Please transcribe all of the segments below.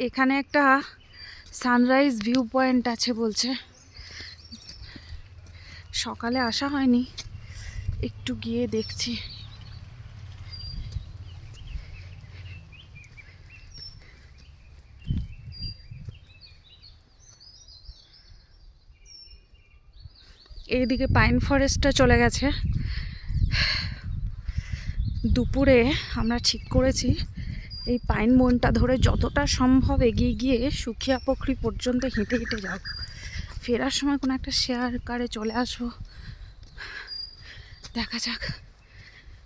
এখানে একটা sunrise view point আছে বলছে, সকালে আসা হয়নি, একটু গিয়ে দেখছি। এইদিকে পাইন ফরেস্টটা চলে গেছে। দুপুরে আমরা ঠিক করেছি এই পাইন বনটা ধরে যতটা সম্ভব এগিয়ে গিয়ে সুখিয়া পুকুরি পর্যন্ত হেঁটে হেঁটে যাব। ফেরার সময় কোনো একটা শেয়ার কারে চলে আসবো। দেখা যাক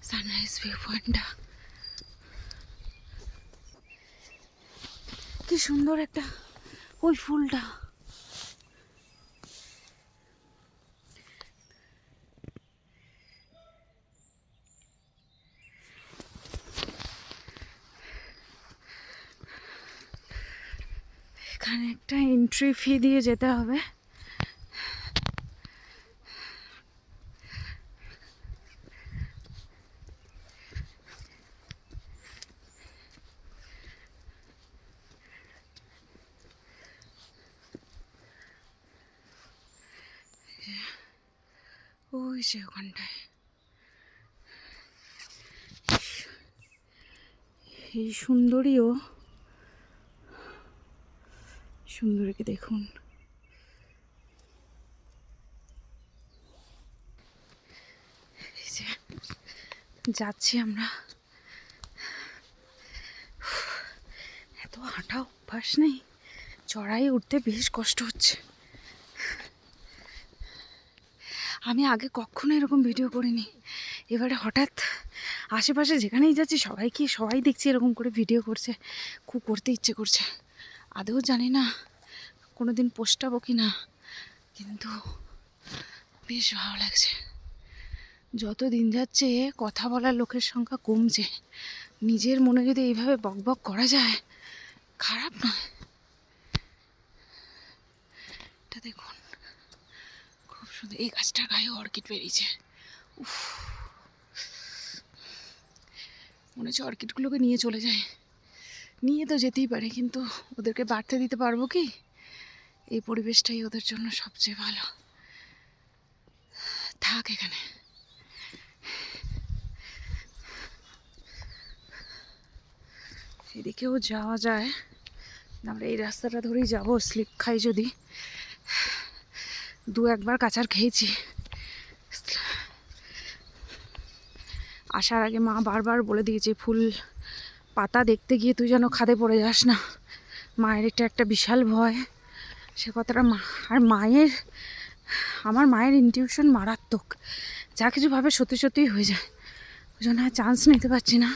সানরাইজ ভিউ পয়েন্টটা কি সুন্দর, একটা ওই ফুলটা এখানে একটা এন্ট্রি ফি দিয়ে যেতে হবে। ওই যে ওখানটায় এই সুন্দরীও, সুন্দরীকে দেখুন। এই যে যাচ্ছি আমরা, এত হাঁটা অভ্যাস নেই, চড়াই উঠতে বেশ কষ্ট হচ্ছে। আমি আগে কখনো এরকম ভিডিও করিনি, এবারে হঠাৎ আশেপাশে যেখানেই যাচ্ছি সবাই দেখছি এরকম করে ভিডিও করছে, খুব করতে ইচ্ছে করছে। আদৌ জানি না কোনো দিন পোস্টাবো কি না, কিন্তু বেশ ভালো লাগছে। যত দিন যাচ্ছে কথা বলার লোকের সংখ্যা কমছে, নিজের মনে যদি এইভাবে বকবক করা যায় খারাপ নয়। এটা দেখুন খুব সুন্দর, এই গাছটার গায়ে অর্কিড বেরিয়েছে। উফ, মনে হচ্ছে অর্কিডগুলোকে নিয়ে চলে যায়। নিয়ে তো যেতেই পারে, কিন্তু ওদেরকে বাড়তে দিতে পারবো কি? এই পরিবেশটাই ওদের জন্য সবচেয়ে ভালো, থাক এখানে। এদিকেও যাওয়া যায়, আমরা এই রাস্তাটা ধরেই যাবো। স্লিপ খাই যদি, দু একবার কাচার খেয়েছি। আসার আগে মা বারবার বলে দিয়েছে ফুল পাতা দেখতে গিয়ে তুই যেন খাদে পড়ে যাস না। মায়ের এটা একটা বিশাল ভয়, সে কথাটা আমার মায়ের ইনটিউশন মারাত্মক, যা কিছু ভাবে সত্যি সত্যিই হয়ে যায়। ওই জন্য আর চান্স নিতে পারছি না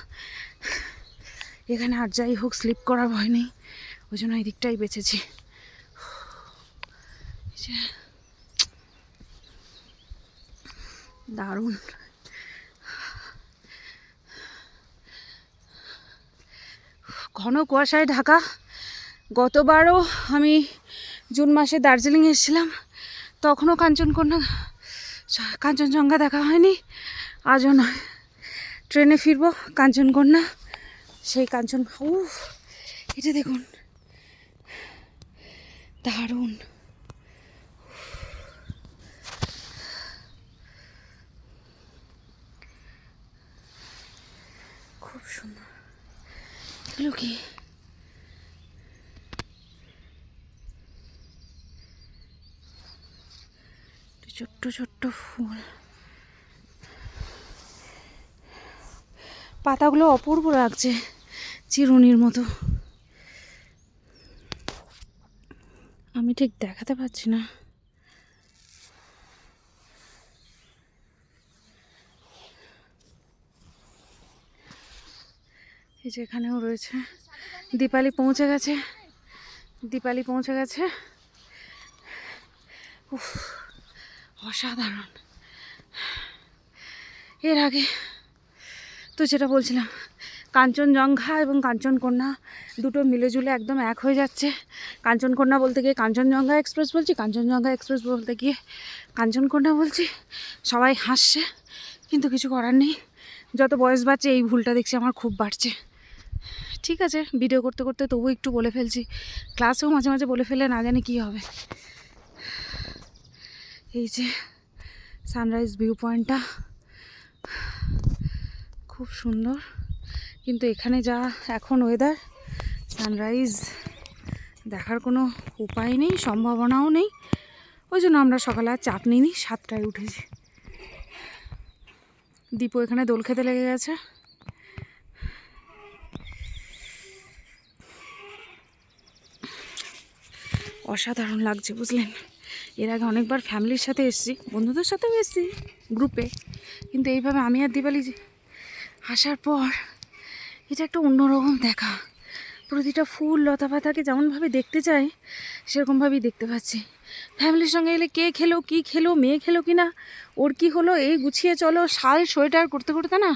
এখানে। আর যাই হোক স্লিপ করার ভয় নেই, ওই জন্য এই দিকটাই বেঁচেছি। দারুণ, ঘন কুয়াশায় ঢাকা। গতবারও আমি জুন মাসে দার্জিলিং এসেছিলাম, তখনও কাঞ্চনজঙ্ঘা দেখা হয়নি। আজও নয়, ট্রেনে ফিরবো কাঞ্চনকন্যা, সেই এটা দেখুন দারুণ। খুব সুন্দর। এগুলো কি? ছোট্ট ছোট্ট ফুল, পাতাগুলো অপূর্ব লাগছে, চিরুনির মতো। আমি ঠিক দেখাতে পারছি না। এই যে এখানেও রয়েছে। দীপালি পৌঁছে গেছে। উফ, অসাধারণ। এর আগে তো যেটা বলছিলাম, কাঞ্চনজঙ্ঘা এবং কাঞ্চনকন্যা দুটো মিলেজুলে একদম এক হয়ে যাচ্ছে। কাঞ্চনকন্যা বলতে গিয়ে কাঞ্চনজঙ্ঘা এক্সপ্রেস বলছি, কাঞ্চনজঙ্ঘা এক্সপ্রেস বলতে গিয়ে কাঞ্চনকন্যা বলছি। সবাই হাসছে, কিন্তু কিছু করার নেই। যত বয়স বাড়ছে এই ভুলটা দেখছি আমার খুব বাড়ছে। ঠিক আছে, ভিডিও করতে করতে তবু একটু বলে ফেলছি। ক্লাসেও মাঝে মাঝে বলে ফেলে না জানি কী হবে। এই যে সানরাইজ ভিউ পয়েন্টটা খুব সুন্দর, কিন্তু এখানে যা এখন ওয়েদার, সানরাইজ দেখার কোনো উপায় নেই, সম্ভাবনাও নেই। ওই জন্য আমরা সকালে আর চাপ নিইনি, 7টায় উঠেছি। দীপু এখানে দোল খেতে লেগে গেছে। অসাধারণ লাগছে বুঝলেন। এর আগে অনেকবার ফ্যামিলির সাথে এসেছি, বন্ধুদের সাথেও এসেছি গ্রুপে, কিন্তু এইভাবে আমি আর দীপালি আসার পর এটা একটা অন্যরকম দেখা। প্রতিটা ফুল লতা পাতাকে যেমনভাবে দেখতে চাই সেরকমভাবেই দেখতে পাচ্ছি। ফ্যামিলির সঙ্গে এলে কে খেলো, কী খেলো, মেয়ে খেলো কি না, ওর কী হলো, এই গুছিয়ে চলো, শাল সোয়েটার করতে করতে না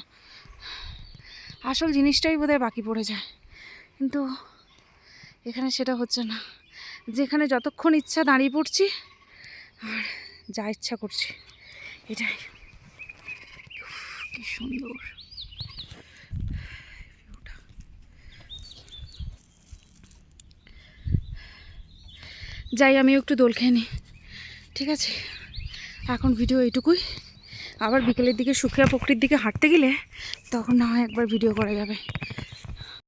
আসল জিনিসটাই বোধহয় বাকি পড়ে যায়। কিন্তু এখানে সেটা হচ্ছে না, যেখানে যতক্ষণ ইচ্ছা দাঁড়িয়ে পড়ছি আর যা ইচ্ছা করছি, এটাই। কি সুন্দর। যাই আমিও একটু দোল খেয়ে নিই, ঠিক আছে? এখন ভিডিও এইটুকুই। আবার বিকেলের দিকে সুখিয়া পুকুরের দিকে হাঁটতে গেলে তখন না হয় একবার ভিডিও করা যাবে।